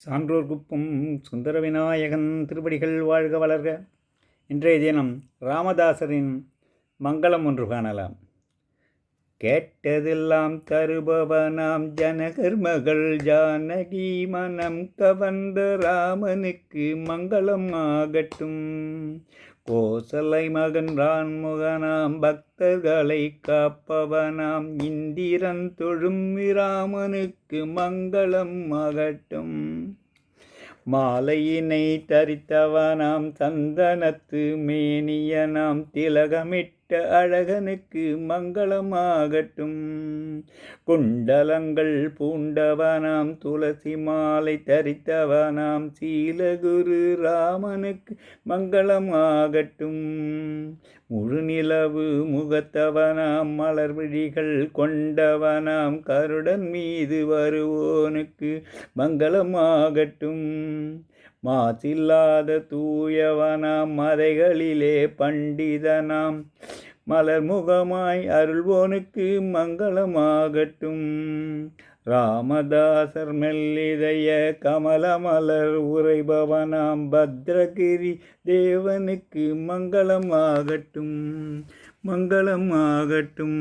சான்றோர் குப்பம் சுந்தர விநாயகன் திருப்படிகள் வாழ்க வளர்க. இன்றைய தினம் ராமதாசரின் மங்களம் ஒன்று காணலாம். கேட்டதெல்லாம் தருபவனாம் ஜனகர் மகள் ஜானகி மனம் கவர்ந்த ராமனுக்கு மங்களம் ஆகட்டும். கோசலை மகன் ரான்முகனாம் பக்தர்களை காப்பவனாம் இந்திரன் தொழும் ராமனுக்கு மங்களம் ஆகட்டும். மாலையினை தரித்தவனாம் சந்தனத்து மேனியனாம் திலகமிட்ட அழகனுக்கு மங்களமாகட்டும். குண்டலங்கள் பூண்டவனாம் துளசி மாலை தரித்தவனாம் சீலகுரு ராமனுக்கு மங்களமாகட்டும். முழுநிலவு முகத்தவனாம் மலர் விழிகள் கொண்டவனாம் கருடன் மீது வருவோனுக்கு மங்களமாகட்டும். மாசில்லாத தூயவனாம் மதைகளிலே பண்டிதனாம் மலர்முகமாய் அருள்வோனுக்கு மங்களமாகட்டும். ராமதாசர் மெல்லிதய கமலமலர் உரைபவனாம் பத்ரகிரி தேவனுக்கு மங்களமாகட்டும். மங்களமாகட்டும்.